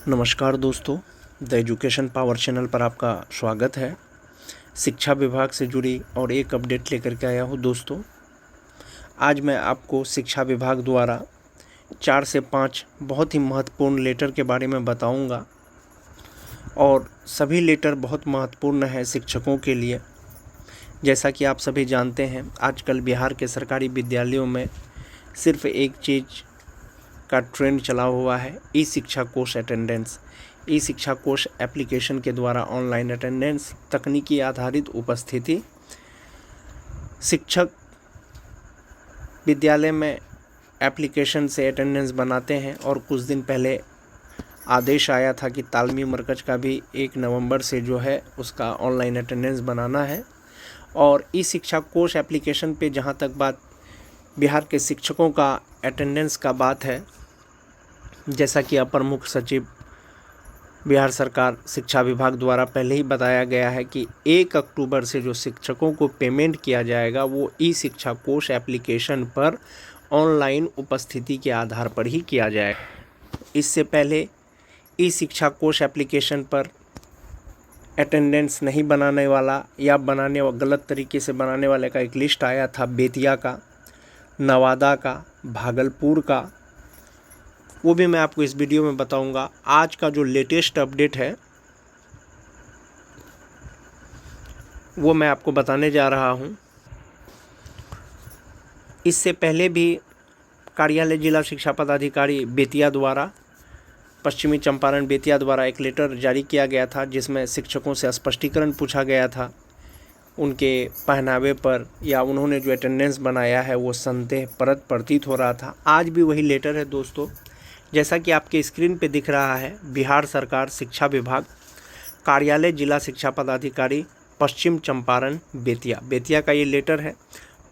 नमस्कार दोस्तों, the education power channel पर आपका स्वागत है। शिक्षा विभाग से जुड़ी और एक अपडेट लेकर के आया हूँ दोस्तों। आज मैं आपको शिक्षा विभाग द्वारा 4 से 5 बहुत ही महत्वपूर्ण लेटर के बारे में बताऊंगा और सभी लेटर बहुत महत्वपूर्ण है शिक्षकों के लिए। जैसा कि आप सभी जानते हैं, आजकल बिहार के सरकारी विद्यालयों में सिर्फ एक चीज़ का ट्रेंड चला हुआ है, ई शिक्षा कोष अटेंडेंस। ई शिक्षा कोष एप्लीकेशन के द्वारा ऑनलाइन अटेंडेंस, तकनीकी आधारित उपस्थिति। शिक्षक विद्यालय में एप्लीकेशन से अटेंडेंस बनाते हैं और कुछ दिन पहले आदेश आया था कि तालमी मरकज का भी 1 नवंबर से जो है उसका ऑनलाइन अटेंडेंस बनाना है। और ई शिक्षा कोष एप्लीकेशन पे जहाँ तक बात बिहार के शिक्षकों का अटेंडेंस का बात है, जैसा कि अपर मुख्य सचिव बिहार सरकार शिक्षा विभाग द्वारा पहले ही बताया गया है कि 1 अक्टूबर से जो शिक्षकों को पेमेंट किया जाएगा वो ई शिक्षा कोष एप्लीकेशन पर ऑनलाइन उपस्थिति के आधार पर ही किया जाएगा। इससे पहले ई शिक्षा कोष एप्लीकेशन पर अटेंडेंस नहीं बनाने वाला या गलत तरीके से बनाने वाले का एक लिस्ट आया था, बेतिया का, नवादा का, भागलपुर का। वो भी मैं आपको इस वीडियो में बताऊंगा। आज का जो लेटेस्ट अपडेट है वो मैं आपको बताने जा रहा हूं। इससे पहले भी कार्यालय जिला शिक्षा पदाधिकारी बेतिया द्वारा, पश्चिमी चंपारण बेतिया द्वारा एक लेटर जारी किया गया था जिसमें शिक्षकों से स्पष्टीकरण पूछा गया था उनके पहनावे पर, या उन्होंने जो अटेंडेंस बनाया है वो संदेहप्रद प्रतीत हो रहा था। आज भी वही लेटर है दोस्तों। जैसा कि आपके स्क्रीन पे दिख रहा है, बिहार सरकार शिक्षा विभाग, कार्यालय जिला शिक्षा पदाधिकारी, पश्चिम चंपारण बेतिया का ये लेटर है।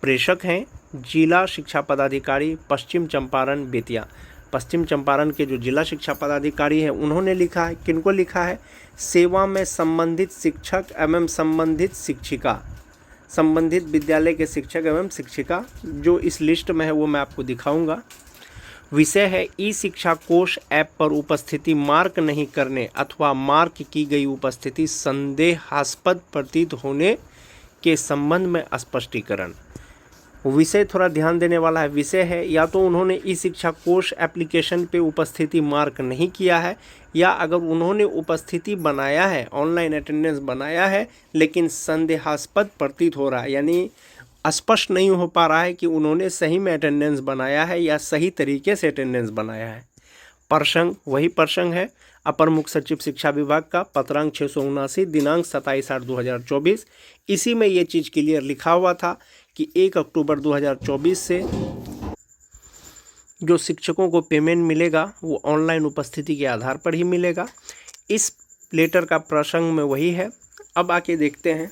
प्रेषक हैं जिला शिक्षा पदाधिकारी पश्चिम चंपारण बेतिया। पश्चिम चंपारण के जो जिला शिक्षा पदाधिकारी हैं उन्होंने लिखा है, किनको लिखा है? सेवा में संबंधित शिक्षक एवं संबंधित शिक्षिका, संबंधित विद्यालय के शिक्षक एवं शिक्षिका। जो इस लिस्ट में है वो मैं आपको दिखाऊंगा। विषय है ई शिक्षा कोष ऐप पर उपस्थिति मार्क नहीं करने अथवा मार्क की गई उपस्थिति संदेहास्पद प्रतीत होने के संबंध में स्पष्टीकरण। विषय थोड़ा ध्यान देने वाला है। विषय है या तो उन्होंने ई शिक्षा कोष एप्लीकेशन पे उपस्थिति मार्क नहीं किया है, या अगर उन्होंने उपस्थिति बनाया है, ऑनलाइन अटेंडेंस बनाया है, लेकिन संदेहास्पद प्रतीत हो रहा है, यानी स्पष्ट नहीं हो पा रहा है कि उन्होंने सही में अटेंडेंस बनाया है या सही तरीके से अटेंडेंस बनाया है। प्रसंग वही प्रसंग है, अपर मुख्य सचिव शिक्षा विभाग का पत्रांक 679 दिनांक 27/8/2024। इसी में ये चीज़ क्लियर लिखा हुआ था कि 1 अक्टूबर 2024 से जो शिक्षकों को पेमेंट मिलेगा वो ऑनलाइन उपस्थिति के आधार पर ही मिलेगा। इस लेटर का प्रसंग में वही है। अब आके देखते हैं।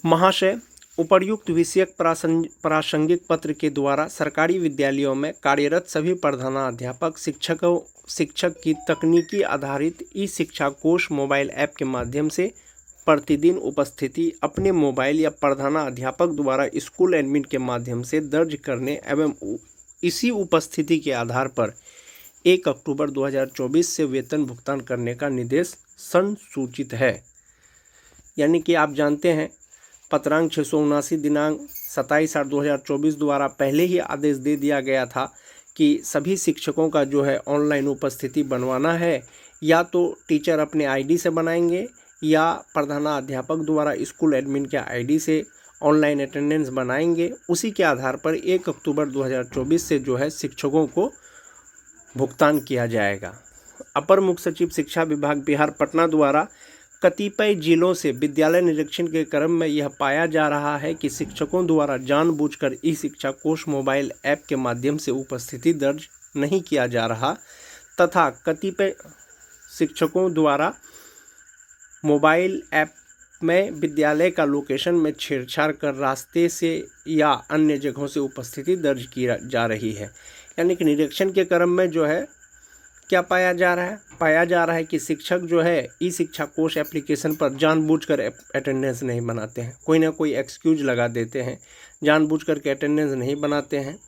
महाशय, उपर्युक्त विषयक प्रासंगिक पत्र के द्वारा सरकारी विद्यालयों में कार्यरत सभी प्रधानाध्यापक शिक्षक की तकनीकी आधारित ई शिक्षा कोष मोबाइल ऐप के माध्यम से प्रतिदिन उपस्थिति अपने मोबाइल या प्रधानाध्यापक द्वारा स्कूल एडमिन के माध्यम से दर्ज करने एवं इसी उपस्थिति के आधार पर 1 अक्टूबर 2024 से वेतन भुगतान करने का निर्देश संसूचित है। यानी कि आप जानते हैं, पत्रांक 679 दिनांक 27/8/2024 द्वारा पहले ही आदेश दे दिया गया था कि सभी शिक्षकों का जो है ऑनलाइन उपस्थिति बनवाना है, या तो टीचर अपने आईडी से बनाएंगे या प्रधानाध्यापक द्वारा स्कूल एडमिन के आईडी से ऑनलाइन अटेंडेंस बनाएंगे। उसी के आधार पर 1 अक्टूबर 2024 से जो है शिक्षकों को भुगतान किया जाएगा। अपर मुख्य सचिव शिक्षा विभाग बिहार पटना द्वारा कतिपय जिलों से विद्यालय निरीक्षण के क्रम में यह पाया जा रहा है कि शिक्षकों द्वारा जानबूझकर ई शिक्षा कोष मोबाइल ऐप के माध्यम से उपस्थिति दर्ज नहीं किया जा रहा, तथा कतिपय शिक्षकों द्वारा मोबाइल ऐप में विद्यालय का लोकेशन में छेड़छाड़ कर रास्ते से या अन्य जगहों से उपस्थिति दर्ज की जा रही है। यानी कि निरीक्षण के क्रम में जो है क्या पाया जा रहा है कि शिक्षक जो है ई शिक्षा कोष एप्लीकेशन पर जानबूझकर अटेंडेंस नहीं बनाते हैं, कोई ना कोई एक्सक्यूज लगा देते हैं, जानबूझकर के अटेंडेंस नहीं बनाते हैं,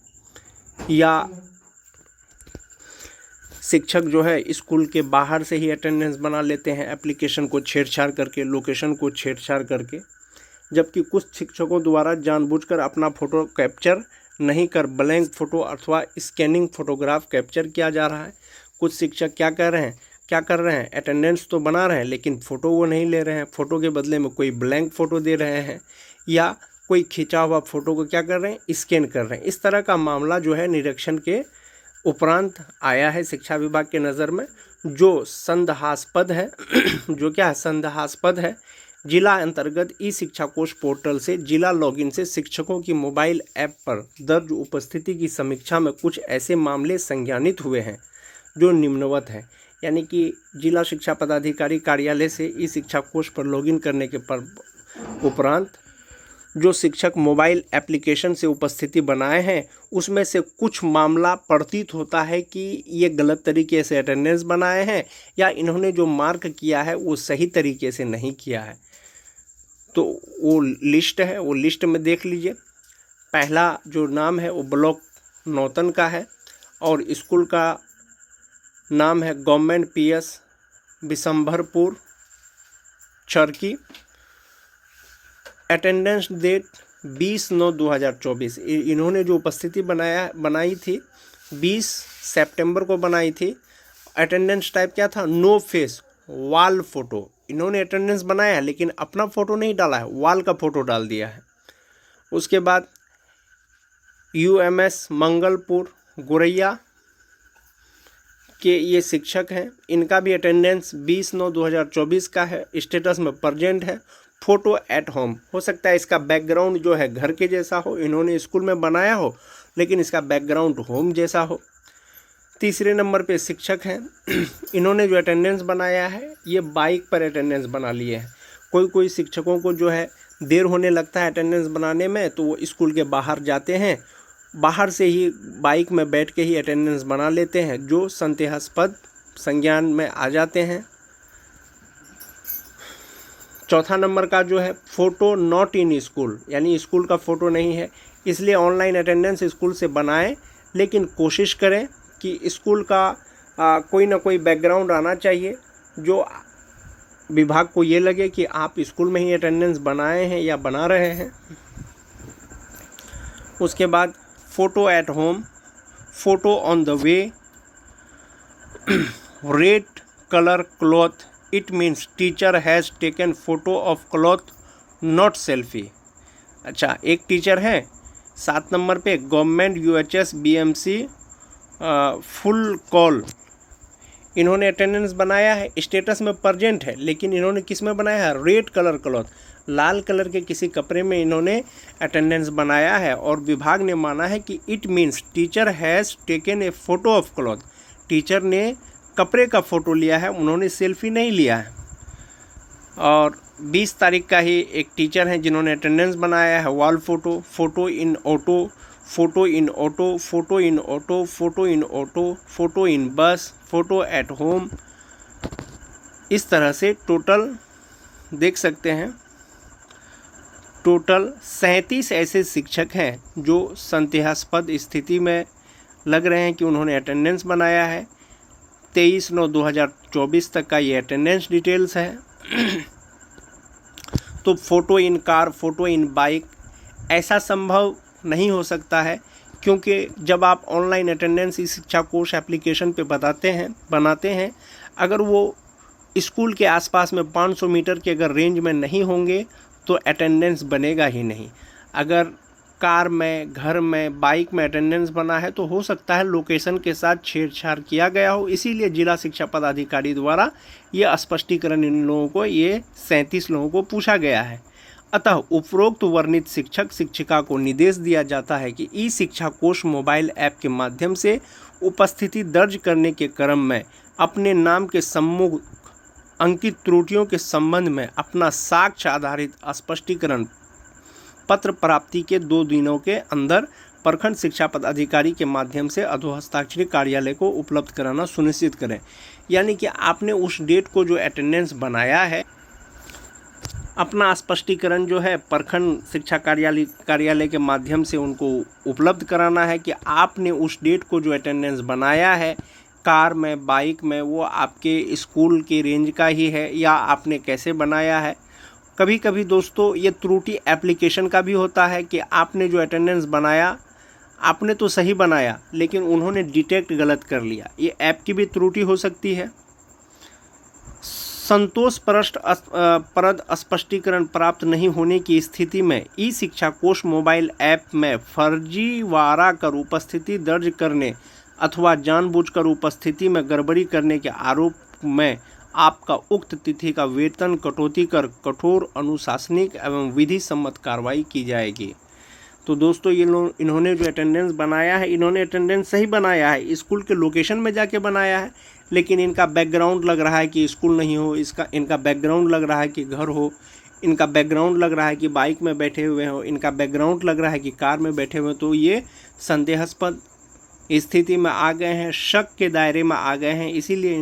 या शिक्षक जो है स्कूल के बाहर से ही अटेंडेंस बना लेते हैं एप्लीकेशन को छेड़छाड़ करके, लोकेशन को छेड़छाड़ करके, जबकि कुछ शिक्षकों द्वारा जानबूझकर अपना फ़ोटो कैप्चर नहीं कर ब्लैंक फ़ोटो अथवा स्कैनिंग फ़ोटोग्राफ कैप्चर किया जा रहा है। कुछ शिक्षक क्या कर रहे हैं, अटेंडेंस तो बना रहे हैं लेकिन फ़ोटो वो नहीं ले रहे हैं, फ़ोटो के बदले में कोई ब्लैंक फ़ोटो दे रहे हैं या कोई खिंचा हुआ फ़ोटो को क्या कर रहे हैं, स्कैन कर रहे हैं। इस तरह का मामला जो है निरीक्षण के उपरांत आया है शिक्षा विभाग के नज़र में, जो संदेहास्पद है जो क्या है, संदेहास्पद है। जिला अंतर्गत ई शिक्षा कोश पोर्टल से जिला लॉगिन से शिक्षकों की मोबाइल ऐप पर दर्ज उपस्थिति की समीक्षा में कुछ ऐसे मामले संज्ञानित हुए हैं जो निम्नवत हैं। यानी कि जिला शिक्षा पदाधिकारी कार्यालय से ई शिक्षा कोश पर लॉगिन करने के उपरांत जो शिक्षक मोबाइल एप्लीकेशन से उपस्थिति बनाए हैं उसमें से कुछ मामला प्रतीत होता है कि ये गलत तरीके से अटेंडेंस बनाए हैं या इन्होंने जो मार्क किया है वो सही तरीके से नहीं किया है। तो वो लिस्ट है, वो लिस्ट में देख लीजिए। पहला जो नाम है वो ब्लॉक नौतन का है और स्कूल का नाम है government PS Bishambharpur Charki. Attendance date 20/9/2024। इन्होंने जो उपस्थिति बनाई थी 20 सितंबर को बनाई थी। अटेंडेंस टाइप क्या था, नो फेस वॉल फ़ोटो। इन्होंने अटेंडेंस बनाया है लेकिन अपना फ़ोटो नहीं डाला है, वॉल का फ़ोटो डाल दिया है। उसके बाद UMS मंगलपुर गोरैया के ये शिक्षक हैं, इनका भी अटेंडेंस 20/9/2024 का है, स्टेटस में प्रेजेंट है। फ़ोटो एट होम, हो सकता है इसका बैकग्राउंड जो है घर के जैसा हो, इन्होंने स्कूल में बनाया हो लेकिन इसका बैकग्राउंड होम जैसा हो। तीसरे नंबर पे शिक्षक हैं, इन्होंने जो अटेंडेंस बनाया है ये बाइक पर अटेंडेंस बना लिए हैं। कोई शिक्षकों को जो है देर होने लगता है अटेंडेंस बनाने में तो वो स्कूल के बाहर जाते हैं, बाहर से ही बाइक में बैठ के ही अटेंडेंस बना लेते हैं, जो संदेहास्पद संज्ञान में आ जाते हैं। चौथा नंबर का जो है फ़ोटो नॉट इन स्कूल, यानी स्कूल का फ़ोटो नहीं है, इसलिए ऑनलाइन अटेंडेंस स्कूल से बनाएं लेकिन कोशिश करें कि स्कूल का कोई ना कोई बैकग्राउंड आना चाहिए जो विभाग को ये लगे कि आप स्कूल में ही अटेंडेंस बनाए हैं या बना रहे हैं। उसके बाद photo at home, photo on the way, red colour cloth, it means teacher has taken photo of cloth not selfie. अच्छा, एक टीचर है। 7 नंबर पे government UHS BMC full call, इन्होंने अटेंडेंस बनाया है, स्टेटस में प्रेजेंट है, लेकिन इन्होंने किस में बनाया है, रेड कलर क्लॉथ, लाल कलर के किसी कपड़े में इन्होंने अटेंडेंस बनाया है और विभाग ने माना है कि it means teacher has taken a photo of cloth, teacher ने कपड़े का फ़ोटो लिया है, उन्होंने सेल्फी नहीं लिया है। और 20 तारीख का ही एक टीचर हैं जिन्होंने अटेंडेंस बनाया है वॉल फ़ोटो, फ़ोटो इन ऑटो, फ़ोटो इन ऑटो, फ़ोटो इन ऑटो, फ़ोटो इन ऑटो, फ़ोटो इन बस, फ़ोटो एट होम। इस तरह से टोटल देख सकते हैं, टोटल 37 ऐसे शिक्षक हैं जो संदेहास्पद स्थिति में लग रहे हैं कि उन्होंने अटेंडेंस बनाया है। 23/9/2024 तक का ये अटेंडेंस डिटेल्स है। तो फ़ोटो इन कार, फ़ोटो इन बाइक ऐसा संभव नहीं हो सकता है, क्योंकि जब आप ऑनलाइन अटेंडेंस इस शिक्षा कोश एप्लीकेशन पे बनाते हैं, अगर वो स्कूल के आसपास में 500 मीटर के अगर रेंज में नहीं होंगे तो अटेंडेंस बनेगा ही नहीं। अगर कार में, घर में, बाइक में अटेंडेंस बना है तो हो सकता है लोकेशन के साथ छेड़छाड़ किया गया हो, इसीलिए जिला शिक्षा पदाधिकारी द्वारा ये स्पष्टीकरण इन लोगों को, ये 37 लोगों को पूछा गया है। अतः उपरोक्त वर्णित शिक्षक शिक्षिका को निर्देश दिया जाता है कि ई शिक्षा कोश मोबाइल ऐप के माध्यम से उपस्थिति दर्ज करने के क्रम में अपने नाम के सम्मुख अंकित त्रुटियों के संबंध में अपना साक्ष्य आधारित स्पष्टीकरण पत्र प्राप्ति के 2 दिनों के अंदर प्रखंड शिक्षा पदाधिकारी के माध्यम से अधोहस्ताक्षरी कार्यालय को उपलब्ध कराना सुनिश्चित करें। यानी कि आपने उस डेट को जो अटेंडेंस बनाया है, अपना स्पष्टीकरण जो है प्रखंड शिक्षा कार्यालय के माध्यम से उनको उपलब्ध कराना है कि आपने उस डेट को जो अटेंडेंस बनाया है कार में, बाइक में, वो आपके स्कूल के रेंज का ही है या आपने कैसे बनाया है। कभी कभी दोस्तों ये त्रुटि एप्लीकेशन का भी होता है कि आपने जो अटेंडेंस बनाया, आपने तो सही बनाया लेकिन उन्होंने डिटेक्ट गलत कर लिया, ये ऐप की भी त्रुटि हो सकती है। संतोषप्रद स्पष्टीकरण प्राप्त नहीं होने की स्थिति में ई शिक्षा कोश मोबाइल ऐप में फर्जीवाड़ा कर उपस्थिति दर्ज करने अथवा जानबूझकर उपस्थिति में गड़बड़ी करने के आरोप में आपका उक्त तिथि का वेतन कटौती कर कठोर अनुशासनिक एवं विधि सम्मत कार्रवाई की जाएगी। तो दोस्तों इन्होंने जो अटेंडेंस बनाया है, इन्होंने अटेंडेंस सही बनाया है, स्कूल के लोकेशन में जाके बनाया है, लेकिन इनका बैकग्राउंड लग रहा है कि स्कूल नहीं हो, इनका बैकग्राउंड लग रहा है कि घर हो, इनका बैकग्राउंड लग रहा है कि बाइक में बैठे हुए हो, इनका बैकग्राउंड लग रहा है कि कार में बैठे हुए। तो ये संदेहास्पद स्थिति में आ गए हैं, शक के दायरे में आ गए हैं, इसीलिए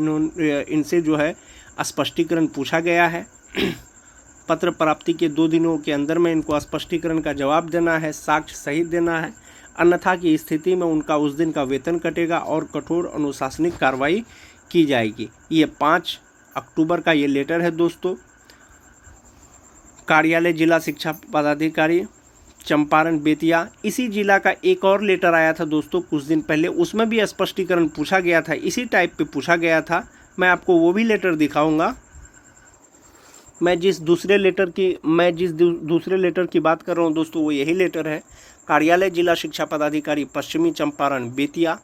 इनसे जो है स्पष्टीकरण पूछा गया है। पत्र प्राप्ति के 2 दिनों के अंदर में इनको स्पष्टीकरण का जवाब देना है, साक्ष्य सहित देना है, अन्यथा की स्थिति में उनका उस दिन का वेतन कटेगा और कठोर अनुशासनिक कार्रवाई की जाएगी। ये 5 अक्टूबर का ये लेटर है दोस्तों। कार्यालय जिला शिक्षा पदाधिकारी चंपारण बेतिया, इसी जिला का एक और लेटर आया था दोस्तों कुछ दिन पहले, उसमें भी स्पष्टीकरण पूछा गया था, इसी टाइप पे पूछा गया था। मैं आपको वो भी लेटर दिखाऊंगा। मैं जिस दूसरे लेटर की बात कर रहा हूँ दोस्तों, वो यही लेटर है। कार्यालय जिला शिक्षा पदाधिकारी पश्चिमी चंपारण बेतिया,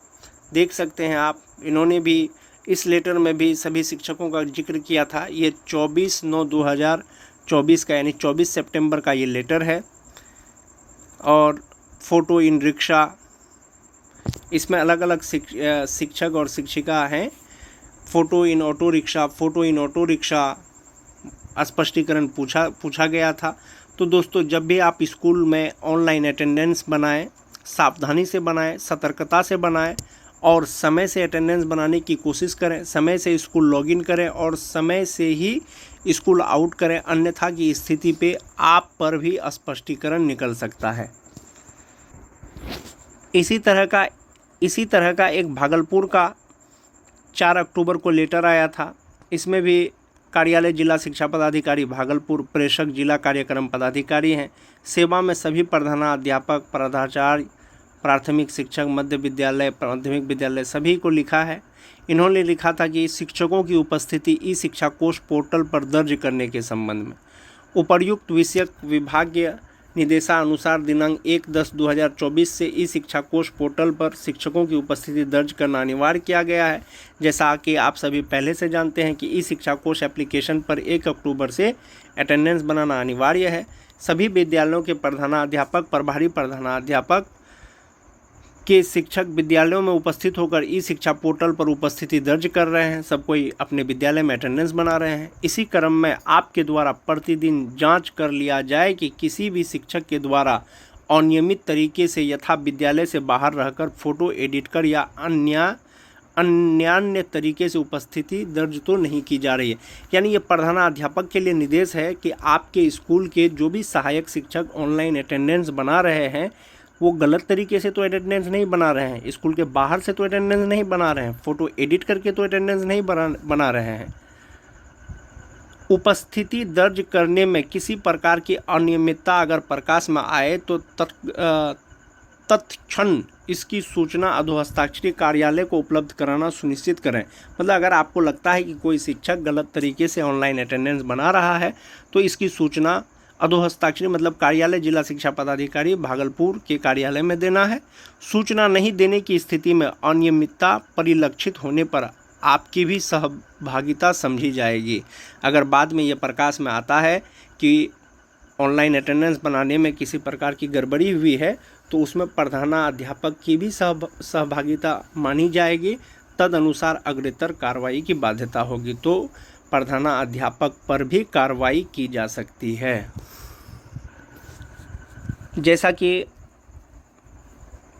देख सकते हैं आप, इन्होंने भी इस लेटर में भी सभी शिक्षकों का जिक्र किया था। ये 24/9/2024 का यानी 24 सितंबर का ये लेटर है। और फ़ोटो इन रिक्शा, इसमें अलग अलग शिक्षक और शिक्षिका हैं। फ़ोटो इन ऑटो रिक्शा स्पष्टीकरण पूछा गया था। तो दोस्तों जब भी आप स्कूल में ऑनलाइन अटेंडेंस बनाएं, सावधानी से बनाएं, सतर्कता से बनाएं और समय से अटेंडेंस बनाने की कोशिश करें, समय से स्कूल लॉगिन करें और समय से ही स्कूल आउट करें, अन्यथा की स्थिति पे आप पर भी स्पष्टीकरण निकल सकता है। इसी तरह का एक भागलपुर का 4 अक्टूबर को लेटर आया था। इसमें भी कार्यालय जिला शिक्षा पदाधिकारी भागलपुर, प्रेषक जिला कार्यक्रम पदाधिकारी हैं। सेवा में सभी प्रधानाध्यापक, प्राचार्य, प्राथमिक शिक्षक, मध्य विद्यालय, माध्यमिक विद्यालय सभी को लिखा है। इन्होंने लिखा था कि शिक्षकों की उपस्थिति ई शिक्षा कोश पोर्टल पर दर्ज करने के संबंध में उपर्युक्त विषयक विभागीय निर्देशानुसार दिनांक 1/10/2024 से ई शिक्षा कोश पोर्टल पर शिक्षकों की उपस्थिति दर्ज करना अनिवार्य किया गया है। जैसा कि आप सभी पहले से जानते हैं कि ई शिक्षा कोश एप्लीकेशन पर 1 अक्टूबर से अटेंडेंस बनाना अनिवार्य है। सभी विद्यालयों के प्रधानाध्यापक, प्रभारी प्रधानाध्यापक के शिक्षक विद्यालयों में उपस्थित होकर ई शिक्षा पोर्टल पर उपस्थिति दर्ज कर रहे हैं। सब कोई अपने विद्यालय में अटेंडेंस बना रहे हैं। इसी क्रम में आपके द्वारा प्रतिदिन जांच कर लिया जाए कि किसी भी शिक्षक के द्वारा अनियमित तरीके से यथा विद्यालय से बाहर रहकर फोटो एडिट कर या अन्य तरीके से उपस्थिति दर्ज तो नहीं की जा रही है। यानी ये प्रधानाध्यापक के लिए निर्देश है कि आपके स्कूल के जो भी सहायक शिक्षक ऑनलाइन अटेंडेंस बना रहे हैं वो गलत तरीके से तो अटेंडेंस नहीं बना रहे हैं, स्कूल के बाहर से तो अटेंडेंस नहीं बना रहे हैं, फ़ोटो एडिट करके तो अटेंडेंस नहीं बना रहे हैं। उपस्थिति दर्ज करने में किसी प्रकार की अनियमितता अगर प्रकाश में आए तो तत्क्षण इसकी सूचना अधोहस्ताक्षरी कार्यालय को उपलब्ध कराना सुनिश्चित करें। मतलब अगर आपको लगता है कि कोई शिक्षक गलत तरीके से ऑनलाइन अटेंडेंस बना रहा है तो इसकी सूचना अधोहस्ताक्षरी मतलब कार्यालय जिला शिक्षा पदाधिकारी भागलपुर के कार्यालय में देना है। सूचना नहीं देने की स्थिति में अनियमितता परिलक्षित होने पर आपकी भी सहभागिता समझी जाएगी। अगर बाद में ये प्रकाश में आता है कि ऑनलाइन अटेंडेंस बनाने में किसी प्रकार की गड़बड़ी हुई है तो उसमें प्रधानाध्यापक की भी सहभागिता मानी जाएगी। तद अनुसार अग्रतर कार्रवाई की बाध्यता होगी, तो प्रधानाध्यापक पर भी कार्रवाई की जा सकती है। जैसा कि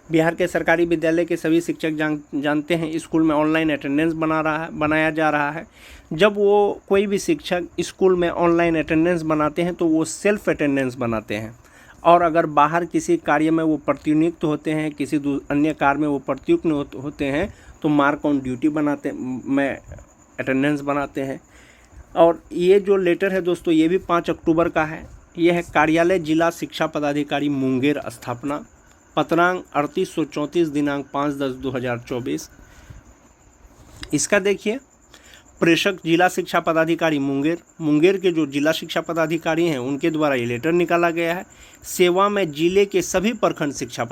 बिहार के सरकारी विद्यालय के सभी शिक्षक जानते हैं, स्कूल में ऑनलाइन अटेंडेंस बनाया जा रहा है। जब वो कोई भी शिक्षक स्कूल में ऑनलाइन अटेंडेंस बनाते हैं तो वो सेल्फ अटेंडेंस बनाते हैं, और अगर बाहर किसी कार्य में वो प्रतिनियुक्त होते हैं, किसी अन्य कार्य में वो प्रतियुक्त होते हैं, तो तो मार्क ऑन ड्यूटी बनाते में अटेंडेंस बनाते हैं। और ये जो लेटर है दोस्तों ये भी 5 अक्टूबर का है। ये है कार्यालय जिला शिक्षा पदाधिकारी मुंगेर स्थापना, पत्रांक 3834 दिनांक 5/10/2024। इसका देखिए, प्रेषक जिला शिक्षा पदाधिकारी मुंगेर के जो जिला शिक्षा पदाधिकारी हैं उनके द्वारा ये लेटर निकाला गया है। सेवा में जिले के सभी प्रखंड शिक्षा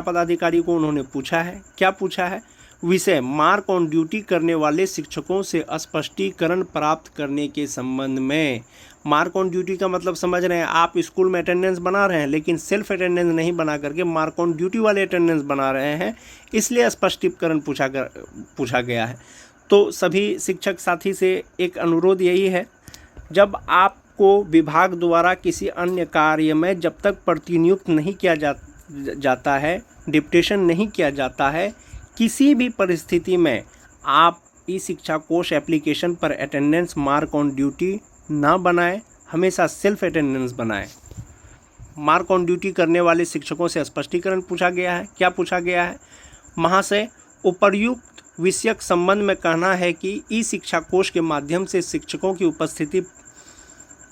पदाधिकारी को उन्होंने पूछा है, क्या पूछा है? विषय मार्क ऑन ड्यूटी करने वाले शिक्षकों से स्पष्टीकरण प्राप्त करने के संबंध में। मार्क ऑन ड्यूटी का मतलब समझ रहे हैं, आप स्कूल में अटेंडेंस बना रहे हैं लेकिन सेल्फ अटेंडेंस नहीं बना करके मार्क ऑन ड्यूटी वाले अटेंडेंस बना रहे हैं, इसलिए स्पष्टीकरण पूछा गया है। तो सभी शिक्षक साथी से एक अनुरोध यही है, जब आपको विभाग द्वारा किसी अन्य कार्य में जब तक प्रतिनियुक्त नहीं किया जाता है, डिप्टेशन नहीं किया जाता है, किसी भी परिस्थिति में आप ई शिक्षा कोष एप्लीकेशन पर अटेंडेंस मार्क ऑन ड्यूटी ना बनाएं, हमेशा सेल्फ अटेंडेंस बनाएं। मार्क ऑन ड्यूटी करने वाले शिक्षकों से स्पष्टीकरण पूछा गया है। क्या पूछा गया है? महाशय, उपर्युक्त विषयक संबंध में कहना है कि ई शिक्षा कोष के माध्यम से शिक्षकों की उपस्थिति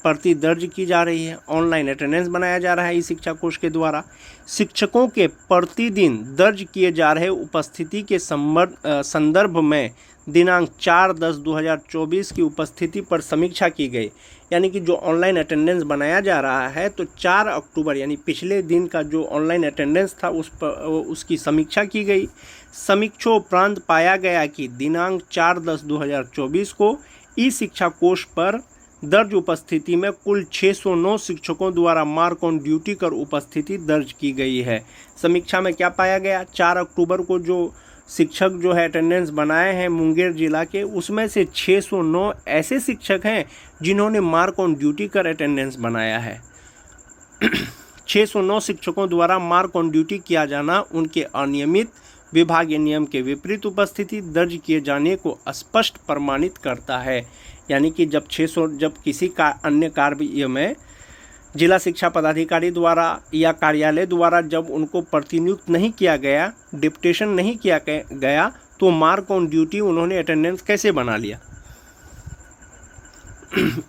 प्रति दर्ज की जा रही है, ऑनलाइन अटेंडेंस बनाया जा रहा है ई शिक्षा कोष के द्वारा। शिक्षकों के प्रतिदिन दर्ज किए जा रहे उपस्थिति के संदर्भ में दिनांक 4/10/2024 की उपस्थिति पर समीक्षा की गई। यानी कि जो ऑनलाइन अटेंडेंस बनाया जा रहा है तो 4 अक्टूबर यानी पिछले दिन का जो ऑनलाइन अटेंडेंस था उसकी समीक्षा की गई। समीक्षोपरांत पाया गया कि दिनांक 4/10/2024 को ई शिक्षा कोष पर दर्ज उपस्थिति में कुल 609 शिक्षकों द्वारा मार्क ऑन ड्यूटी कर उपस्थिति दर्ज की गई है। समीक्षा में क्या पाया गया? 4 अक्टूबर को जो शिक्षक जो है अटेंडेंस बनाए हैं मुंगेर जिला के, उसमें से 609 ऐसे शिक्षक हैं जिन्होंने मार्क ऑन ड्यूटी कर अटेंडेंस बनाया है। 609 शिक्षकों द्वारा मार्क ऑन ड्यूटी किया जाना उनके अनियमित विभागीय नियम के विपरीत उपस्थिति दर्ज किए जाने को स्पष्ट प्रमाणित करता है। यानी कि जब किसी का अन्य कार्य में जिला शिक्षा पदाधिकारी द्वारा या कार्यालय द्वारा जब उनको प्रतिनियुक्त नहीं किया गया, डिप्टेशन नहीं किया गया, तो मार्क ऑन ड्यूटी उन्होंने अटेंडेंस कैसे बना लिया?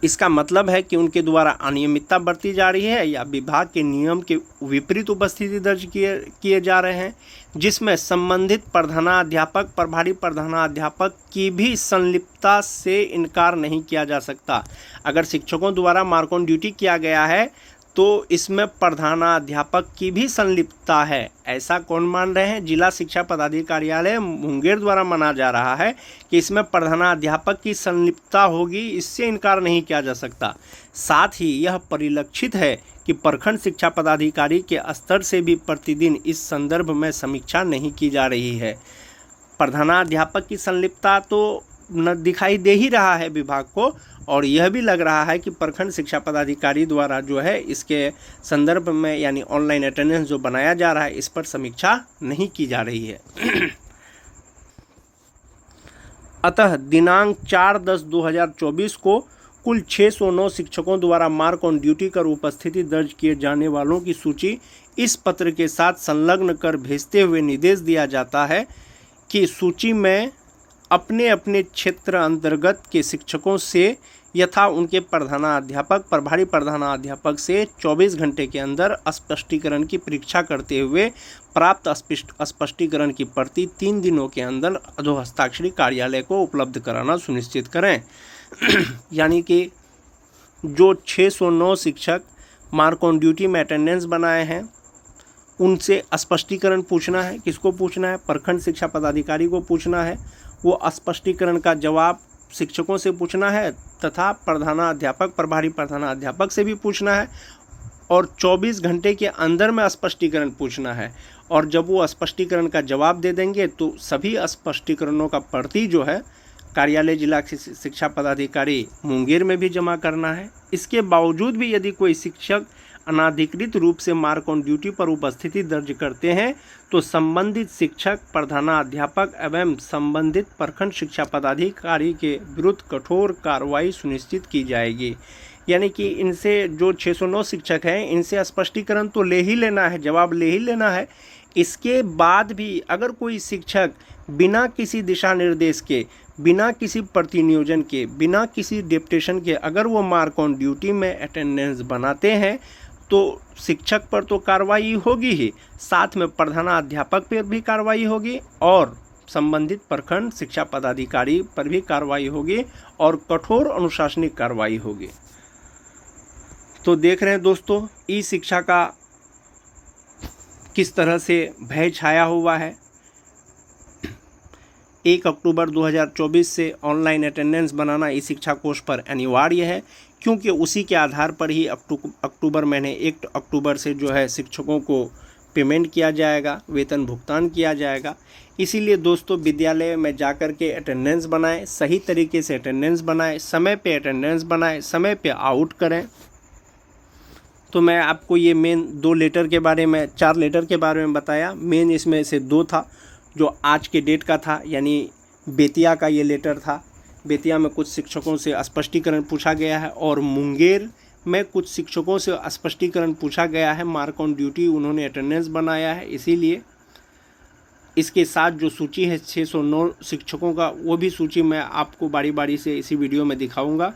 इसका मतलब है कि उनके द्वारा अनियमितता बरती जा रही है या विभाग के नियम के विपरीत उपस्थिति दर्ज किए जा रहे हैं, जिसमें संबंधित प्रधानाध्यापक, प्रभारी प्रधानाध्यापक की भी संलिप्तता से इनकार नहीं किया जा सकता। अगर शिक्षकों द्वारा मार्क ऑन ड्यूटी किया गया है तो इसमें प्रधानाध्यापक की भी संलिप्तता है। ऐसा कौन मान रहे हैं? जिला शिक्षा पदाधिकारियालय मुंगेर द्वारा माना जा रहा है कि इसमें प्रधानाध्यापक की संलिप्तता होगी, इससे इनकार नहीं किया जा सकता। साथ ही यह परिलक्षित है कि प्रखंड शिक्षा पदाधिकारी के स्तर से भी प्रतिदिन इस संदर्भ में समीक्षा नहीं की जा रही है। प्रधानाध्यापक की संलिप्तता तो न दिखाई दे ही रहा है विभाग को, और यह भी लग रहा है कि प्रखंड शिक्षा पदाधिकारी द्वारा जो है इसके संदर्भ में यानी ऑनलाइन अटेंडेंस जो बनाया जा रहा है इस पर समीक्षा नहीं की जा रही है। अतः दिनांक 4/10/2024 को कुल 609 शिक्षकों द्वारा मार्क ऑन ड्यूटी कर उपस्थिति दर्ज किए जाने वालों की सूची इस पत्र के साथ संलग्न कर भेजते हुए निर्देश दिया जाता है कि सूची में अपने अपने क्षेत्र अंतर्गत के शिक्षकों से यथा उनके प्रधानाध्यापक, प्रभारी प्रधानाध्यापक से 24 घंटे के अंदर स्पष्टीकरण की परीक्षा करते हुए प्राप्त स्पष्टीकरण की प्रति 3 दिनों के अंदर अधोहस्ताक्षरी कार्यालय को उपलब्ध कराना सुनिश्चित करें। यानी कि जो 609 शिक्षक मार्क ऑन ड्यूटी में अटेंडेंस बनाए हैं उनसे स्पष्टीकरण पूछना है। किसको पूछना है? प्रखंड शिक्षा पदाधिकारी को पूछना है। वो स्पष्टीकरण का जवाब शिक्षकों से पूछना है तथा प्रधानाध्यापक, प्रभारी प्रधानाध्यापक से भी पूछना है, और 24 घंटे के अंदर में स्पष्टीकरण पूछना है। और जब वो स्पष्टीकरण का जवाब दे देंगे तो सभी स्पष्टीकरणों का प्रति जो है कार्यालय जिला शिक्षा पदाधिकारी मुंगेर में भी जमा करना है। इसके बावजूद भी यदि कोई शिक्षक अनाधिकृत रूप से मार्क ऑन ड्यूटी पर उपस्थिति दर्ज करते हैं तो संबंधित शिक्षक, प्रधानाध्यापक एवं संबंधित प्रखंड शिक्षा पदाधिकारी के विरुद्ध कठोर कार्रवाई सुनिश्चित की जाएगी। यानी कि इनसे जो 609 शिक्षक हैं इनसे स्पष्टीकरण तो ले ही लेना है, जवाब ले ही लेना है इसके बाद भी अगर कोई शिक्षक बिना किसी दिशा निर्देश के, बिना किसी प्रतिनियोजन के, बिना किसी डिप्टेशन के अगर वो मार्क ऑन ड्यूटी में अटेंडेंस बनाते हैं तो शिक्षक पर तो कार्रवाई होगी ही, साथ में प्रधानाध्यापक पर भी कार्रवाई होगी और संबंधित प्रखंड शिक्षा पदाधिकारी पर भी कार्रवाई होगी और कठोर अनुशासनिक कार्रवाई होगी। तो देख रहे हैं दोस्तों, ई शिक्षा का किस तरह से भय छाया हुआ है। 1 अक्टूबर 2024 से ऑनलाइन अटेंडेंस बनाना ई शिक्षा कोष पर अनिवार्य है, क्योंकि उसी के आधार पर ही अक्टूबर महीने 1 अक्टूबर से जो है शिक्षकों को पेमेंट किया जाएगा, वेतन भुगतान किया जाएगा। इसीलिए दोस्तों विद्यालय में जाकर के अटेंडेंस बनाएं, सही तरीके से अटेंडेंस बनाएं, समय पे अटेंडेंस बनाएं, समय पे आउट करें। तो मैं आपको ये मेन 2 लेटर के बारे में, 4 लेटर के बारे में बताया। मेन इसमें से 2 था जो आज के डेट का था, यानी बेतिया का ये लेटर था। बेतिया में कुछ शिक्षकों से स्पष्टीकरण पूछा गया है और मुंगेर में कुछ शिक्षकों से स्पष्टीकरण पूछा गया है। मार्क ऑन ड्यूटी उन्होंने अटेंडेंस बनाया है, इसीलिए इसके साथ जो सूची है 609 शिक्षकों का, वो भी सूची मैं आपको बारी बारी से इसी वीडियो में दिखाऊंगा।